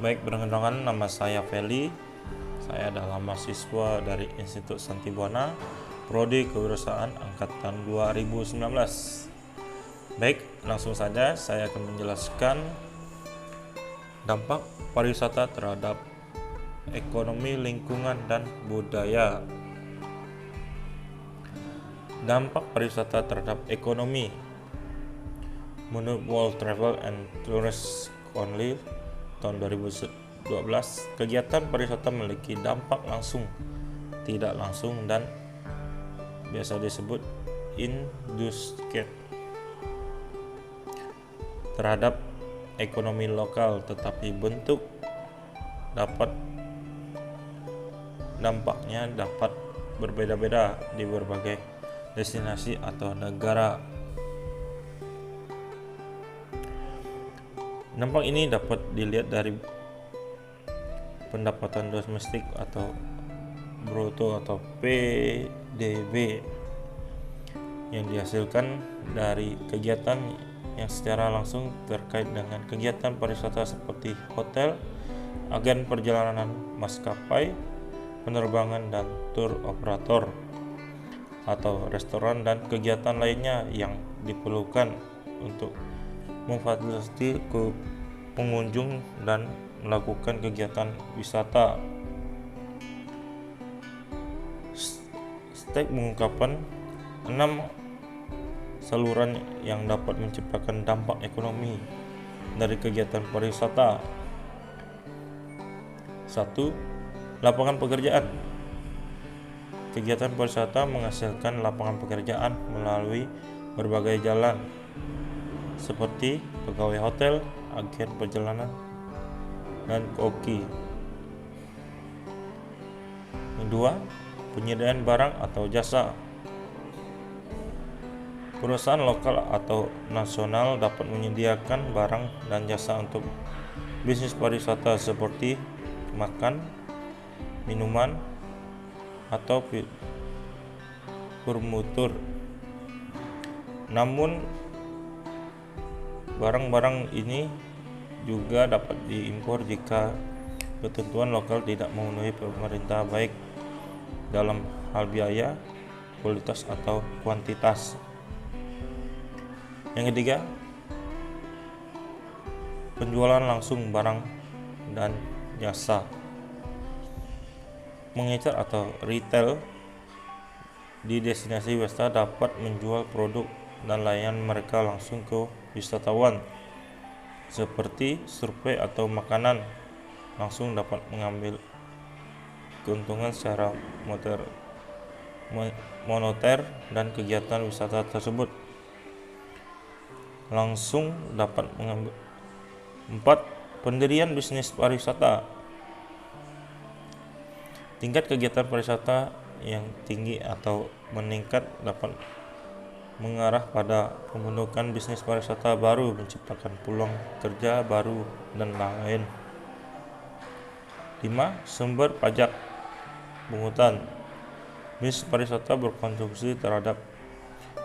Baik, perkenalkan nama saya Feli. Saya adalah mahasiswa dari Institut Santibuana, Prodi Kewirausahaan angkatan 2019. Baik, langsung saja saya akan menjelaskan dampak pariwisata terhadap ekonomi, lingkungan, dan budaya. Dampak pariwisata terhadap ekonomi. Menurut World Travel and Tourist Council tahun 2012, kegiatan pariwisata memiliki dampak langsung, tidak langsung, dan biasa disebut industri terhadap ekonomi lokal, tetapi bentuk dampaknya dapat berbeda-beda di berbagai destinasi atau negara. Dampak ini dapat dilihat dari pendapatan domestik atau bruto atau PDB yang dihasilkan dari kegiatan yang secara langsung terkait dengan kegiatan pariwisata seperti hotel, agen perjalanan maskapai, penerbangan dan tur operator, atau restoran dan kegiatan lainnya yang diperlukan untuk memfasilitasi pengunjung dan melakukan kegiatan wisata. Stek mengungkapkan 6 saluran yang dapat menciptakan dampak ekonomi dari kegiatan pariwisata. 1. Lapangan pekerjaan. Kegiatan pariwisata menghasilkan lapangan pekerjaan melalui berbagai jalan, seperti pegawai hotel, agen perjalanan, dan koki. Kedua, penyediaan barang atau jasa. Perusahaan lokal atau nasional dapat menyediakan barang dan jasa untuk bisnis pariwisata seperti makan, minuman, atau permutur. Namun barang-barang ini juga dapat diimpor jika ketentuan lokal tidak memenuhi pemerintah, baik dalam hal biaya, kualitas, atau kuantitas. Yang ketiga, penjualan langsung barang dan jasa. Mengecer atau retail di destinasi wisata dapat menjual produk dan layanan mereka langsung ke wisatawan, seperti survei atau makanan langsung dapat mengambil keuntungan secara moneter dan kegiatan wisata tersebut langsung dapat mengambil. 4. Pendirian bisnis pariwisata. Tingkat kegiatan pariwisata yang tinggi atau meningkat dapat mengarah pada pembentukan bisnis pariwisata baru, menciptakan peluang kerja baru, dan lain. 5. Sumber pajak pungutan. Bisnis pariwisata berkontribusi terhadap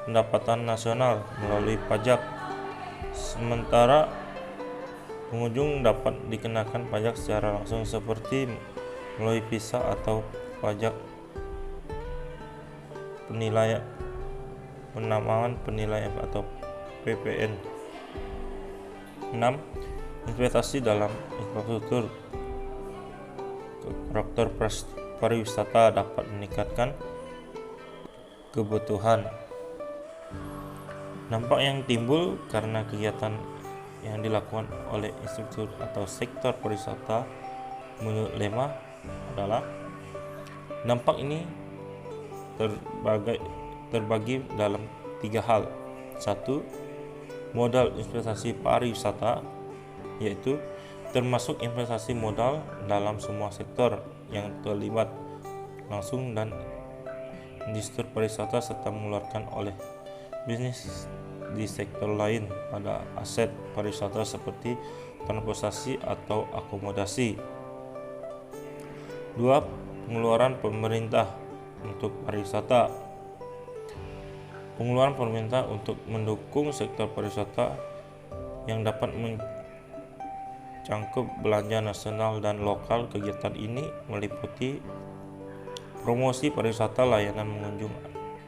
pendapatan nasional melalui pajak, sementara pengunjung dapat dikenakan pajak secara langsung seperti melalui visa atau pajak penambahan penilaian atau PPN. 6. Investasi dalam infrastruktur. Karakter pariwisata dapat meningkatkan kebutuhan. Dampak yang timbul karena kegiatan yang dilakukan oleh institusi atau sektor pariwisata menurut Lema adalah dampak ini terbagi dalam 3 hal. 1. Modal investasi pariwisata, yaitu termasuk investasi modal dalam semua sektor yang terlibat langsung dan industri pariwisata serta mengeluarkan oleh bisnis di sektor lain pada aset pariwisata seperti transportasi atau akomodasi. 2. Pengeluaran pemerintah untuk pariwisata. Pengeluaran pemerintah untuk mendukung sektor pariwisata yang dapat cangkup belanja nasional dan lokal. Kegiatan ini meliputi promosi pariwisata, layanan pengunjung,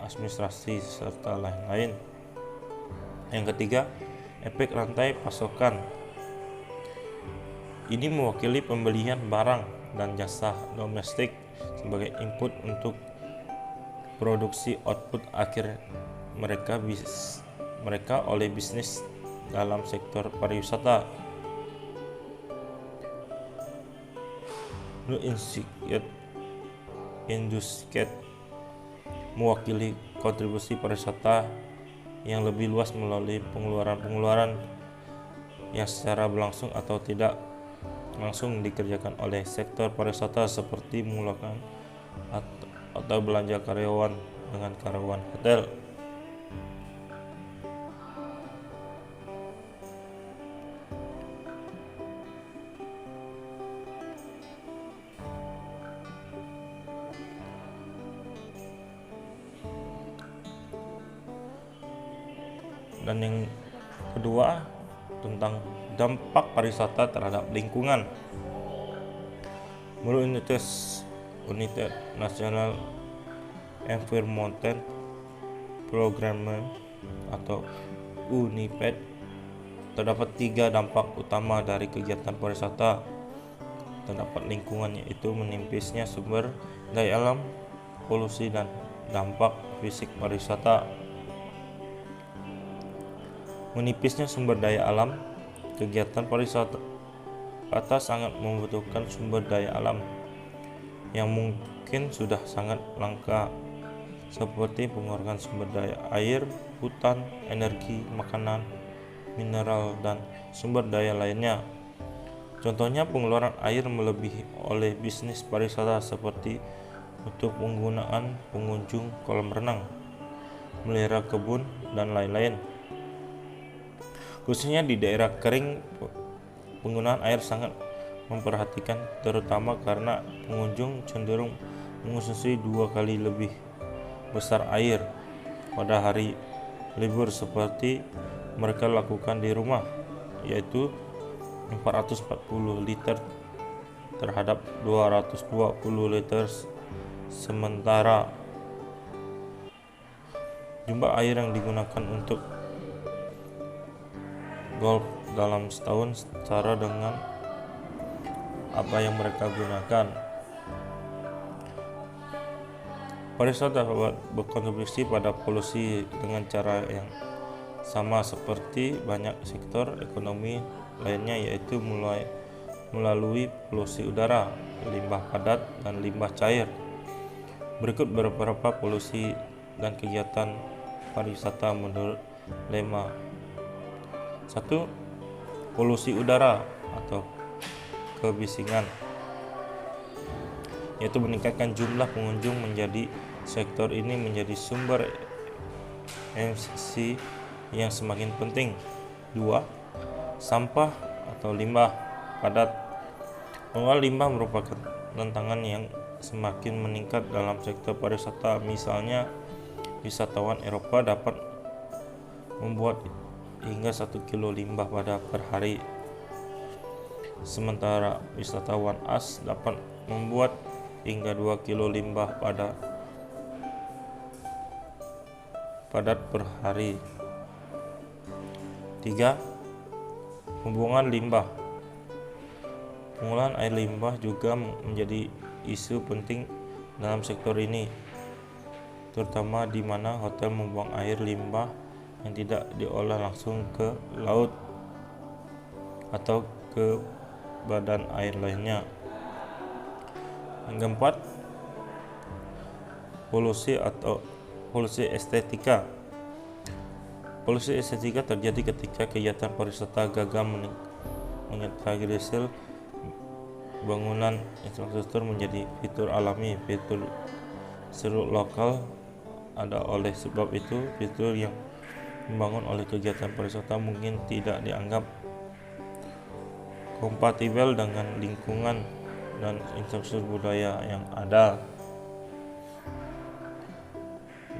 administrasi, serta lain-lain. Yang ketiga, efek rantai pasokan. Ini mewakili pembelian barang dan jasa domestik sebagai input untuk produksi output akhir mereka oleh bisnis dalam sektor pariwisata. Industri mewakili kontribusi pariwisata yang lebih luas melalui pengeluaran yang secara langsung atau tidak langsung dikerjakan oleh sektor pariwisata, seperti menggunakan atau belanja karyawan dengan karyawan hotel. Dan yang kedua, tentang dampak pariwisata terhadap lingkungan. Menurut United National Environmental Program atau UNIPED, terdapat 3 dampak utama dari kegiatan pariwisata terhadap lingkungan, yaitu menipisnya sumber daya alam, polusi, dan dampak fisik pariwisata. Menipisnya sumber daya alam. Kegiatan pariwisata sangat membutuhkan sumber daya alam yang mungkin sudah sangat langka, seperti pengorbanan sumber daya air, hutan, energi, makanan, mineral, dan sumber daya lainnya. Contohnya, pengeluaran air melebihi oleh bisnis pariwisata seperti untuk penggunaan pengunjung kolam renang, melihara kebun, dan lain-lain. Khususnya di daerah kering, penggunaan air sangat memperhatikan, terutama karena pengunjung cenderung mengonsumsi 2 kali lebih besar air pada hari libur seperti mereka lakukan di rumah, yaitu 440 liter terhadap 220 liter. Sementara jumlah air yang digunakan untuk golf dalam setahun setara dengan apa yang mereka gunakan. Pariwisata dapat berkontribusi pada polusi dengan cara yang sama seperti banyak sektor ekonomi lainnya, yaitu melalui polusi udara, limbah padat, dan limbah cair. Berikut beberapa polusi dan kegiatan pariwisata menurut Lema. 1. Polusi udara atau kebisingan, yaitu meningkatkan jumlah pengunjung menjadi sektor ini menjadi sumber emisi yang semakin penting. 2. Sampah atau limbah padat. Pengelolaan limbah merupakan tantangan yang semakin meningkat dalam sektor pariwisata. Misalnya, wisatawan Eropa dapat membuat hingga 1 kilo limbah pada per hari, sementara wisatawan AS dapat membuat hingga 2 kilo limbah padat per hari. 3. Pembuangan limbah. Pengolahan air limbah juga menjadi isu penting dalam sektor ini, terutama di mana hotel membuang air limbah yang tidak diolah langsung ke laut atau ke badan air lainnya. Yang keempat, polusi estetika. Polusi estetika terjadi ketika kegiatan pariwisata gagal menetralisir bangunan infrastruktur menjadi fitur alami. Fitur seru lokal ada. Oleh sebab itu, fitur yang dibangun oleh kegiatan pariwisata mungkin tidak dianggap kompatibel dengan lingkungan dan infrastruktur budaya yang ada.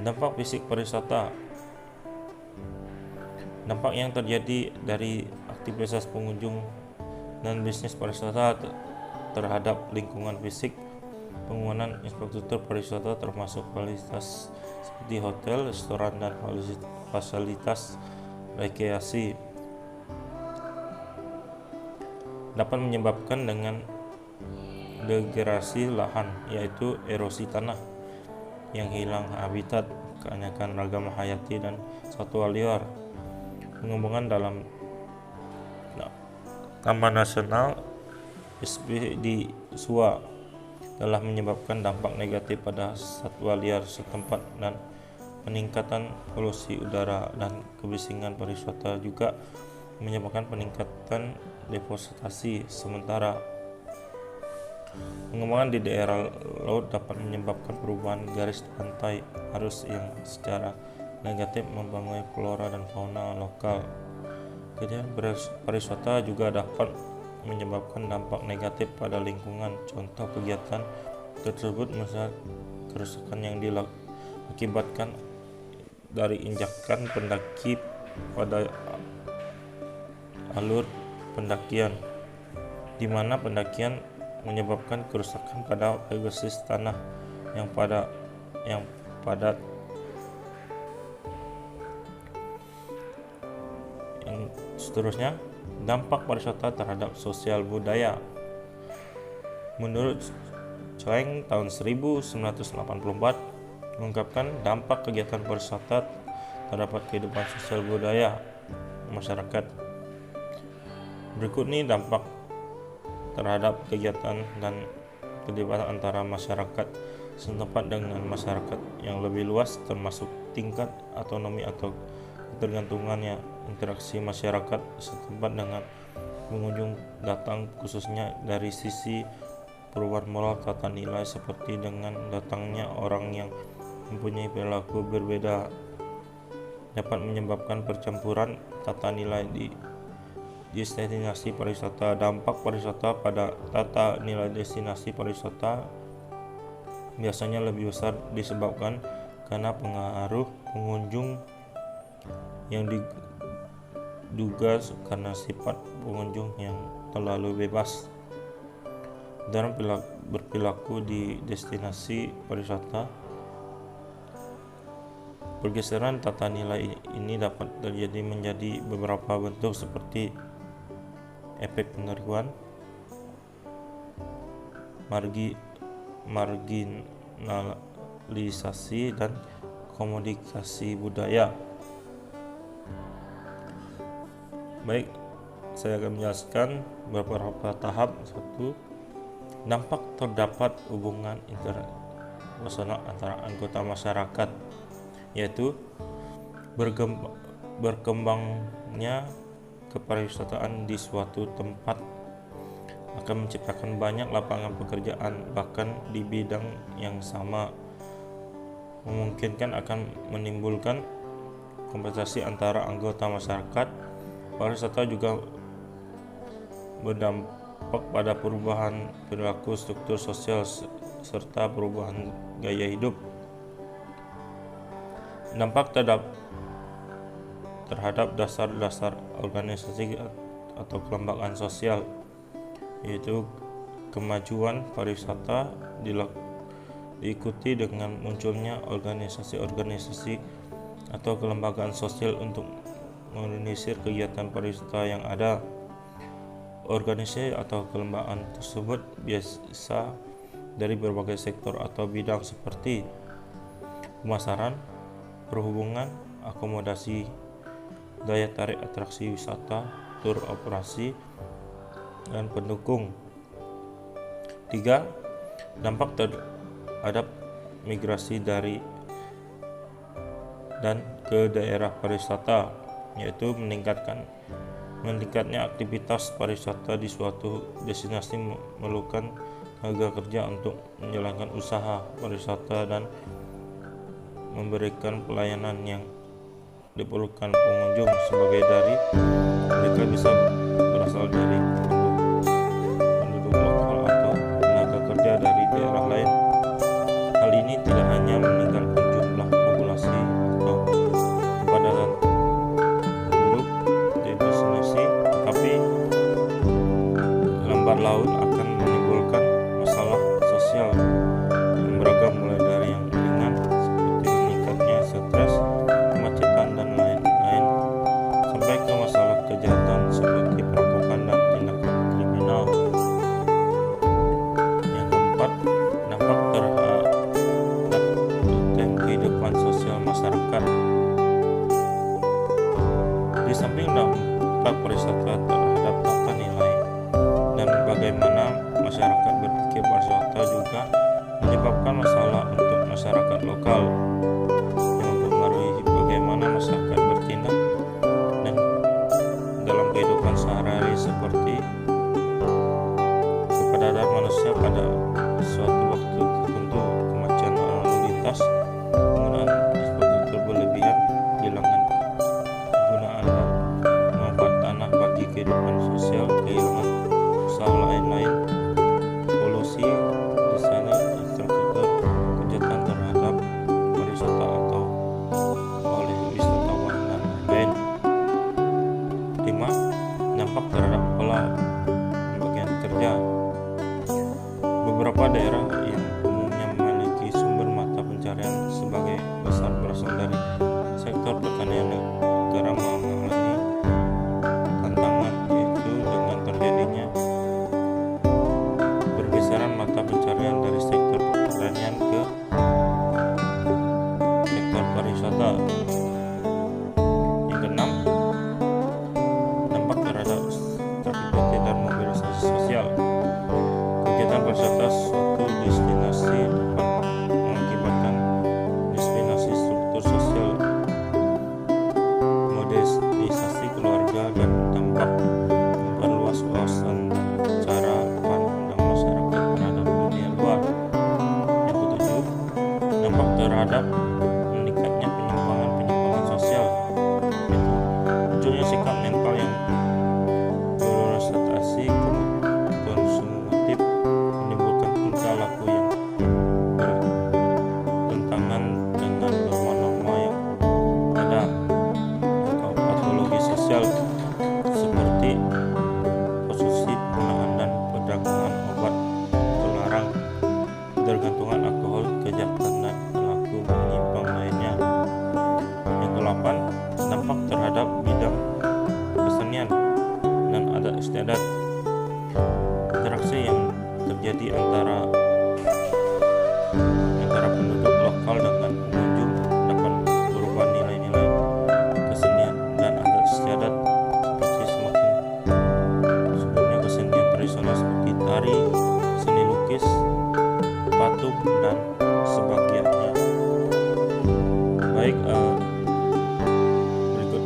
Dampak fisik pariwisata. Dampak yang terjadi dari aktivitas pengunjung dan bisnis pariwisata terhadap lingkungan fisik. Pembangunan infrastruktur pariwisata termasuk fasilitas seperti hotel, restoran, dan fasilitas rekreasi dapat menyebabkan dengan degradasi lahan, yaitu erosi tanah yang hilang habitat, keanekaragaman ragam hayati dan satwa liar. Pengembangan dalam Taman Nasional di Sua telah menyebabkan dampak negatif pada satwa liar setempat, dan peningkatan polusi udara dan kebisingan pariwisata juga menyebabkan peningkatan deforestasi sementara. Pengembangan di daerah laut dapat menyebabkan perubahan garis pantai arus yang secara negatif mempengaruhi flora dan fauna lokal. Kegiatan pariwisata juga dapat menyebabkan dampak negatif pada lingkungan. Contoh kegiatan tersebut misalnya kerusakan yang diakibatkan dari injakan pendaki pada alur pendakian, di mana pendakian menyebabkan kerusakan pada basis tanah yang padat. Yang seterusnya, dampak pariwisata terhadap sosial budaya. Menurut Cheng tahun 1984 mengungkapkan dampak kegiatan pariwisata terhadap kehidupan sosial budaya masyarakat. Berikut ini dampak terhadap kegiatan dan keterlibatan antara masyarakat setempat dengan masyarakat yang lebih luas, termasuk tingkat otonomi atau ketergantungannya. Interaksi masyarakat setempat dengan pengunjung datang, khususnya dari sisi perubahan moral tata nilai, seperti dengan datangnya orang yang mempunyai perilaku berbeda, dapat menyebabkan percampuran tata nilai di destinasi pariwisata. Dampak pariwisata pada tata nilai destinasi pariwisata biasanya lebih besar disebabkan karena pengaruh pengunjung yang diduga karena sifat pengunjung yang terlalu bebas dalam berperilaku di destinasi pariwisata. Pergeseran tata nilai ini dapat terjadi menjadi beberapa bentuk, seperti efek peniruan, marginalisasi, dan komodifikasi budaya. Baik, saya akan menjelaskan beberapa tahap. 1. Dampak terdapat hubungan interpersonal antara anggota masyarakat, yaitu berkembangnya kepariwisataan di suatu tempat akan menciptakan banyak lapangan pekerjaan, bahkan di bidang yang sama, memungkinkan akan menimbulkan kompensasi antara anggota masyarakat. Pariwisata juga berdampak pada perubahan perilaku, struktur sosial, serta perubahan gaya hidup. Dampak terhadap dasar-dasar organisasi atau kelembagaan sosial, yaitu kemajuan pariwisata diikuti dengan munculnya organisasi-organisasi atau kelembagaan sosial untuk mengorganisir kegiatan pariwisata yang ada. Organisasi atau kelembagaan tersebut biasa dari berbagai sektor atau bidang seperti pemasaran, perhubungan, akomodasi, daya tarik atraksi wisata, tur operasi, dan pendukung. 3. Dampak terhadap migrasi dari dan ke daerah pariwisata, yaitu meningkatnya aktivitas pariwisata di suatu destinasi memerlukan tenaga kerja untuk menjalankan usaha pariwisata dan memberikan pelayanan yang diperlukan pengunjung. Sebagai dari mereka bisa berasal dari penduduk lokal atau tenaga kerja dari daerah lain. Hal ini tidak hanya meningkatkan jumlah populasi atau kepadatan penduduk di destinasi, tetapi lambat laun akan menimbulkan masalah sosial yang beragam, mulai dari yang ringan seperti meningkatnya stres, kemacetan, dan lain-lain, sampai ke masalah kejahatan seperti perampokan dan tindakan kriminal. Yang keempat, dampak terhadap kehidupan sosial masyarakat. Di samping dampak pariwisata terhadap tata nilai dan bagaimana masyarakat berpikir, pariwisata juga menyebabkan masalah untuk masyarakat lokal yang mempengaruhi bagaimana masyarakat bertindak dan dalam kehidupan sehari-hari, seperti kepadatan manusia pada suatu waktu tertentu, kemacetan lalu lintas, penggunaan infrastruktur berlebihan, kehilangan penggunaan dan manfaat tanah bagi kehidupan sosial, kehilangan usaha lain-lain, polusi, misalnya infrastruktur, kejahatan terhadap pariwisata atau oleh wisatawan, dan lain-lain. 5. Dampak terhadap pola pembagian kerja. Beberapa daerah yang umumnya memiliki sumber mata pencarian sebagai besar berasal dari sektor pertanian, negara mengalami tantangan, yaitu dengan terjadinya pergeseran mata pencarian dari sektor pertanian ke sektor pariwisata. Yang keenam, dampak terhadap stabilitas dan mobilisasi sosial. Kegiatan pariwisata suatu destinasi dapat mengakibatkan disseminasi struktur sosial, modernisasi keluarga, dan dampak memperluas wawasan dan cara pandang masyarakat terhadap dunia luar. Yang ketujuh, dampak terhadap meningkatnya penyimpangan sosial, yaitu munculnya sikap mental yang berorientasi konsumtif, menimbulkan tingkah laku yang bertentangan dengan norma-norma yang ada, atau patologi sosial seperti konsumsi, penggunaan, dan perdagangan obat terlarang, ketergantungan alkohol, kejahatan, dan perilaku menyimpang lainnya. Yang ke-8, dampak terhadap bidang kesenian dan adat istiadat. Interaksi yang terjadi antara penduduk lokal dengan pengunjung dapat berubah nilai-nilai kesenian dan adat istiadat, seperti semakin suburnya kesenian tradisional seperti tari, seni lukis, patung, dan sebagainya. Baik, berikut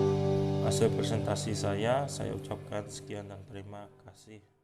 hasil presentasi saya ucapkan sekian dan terima kasih.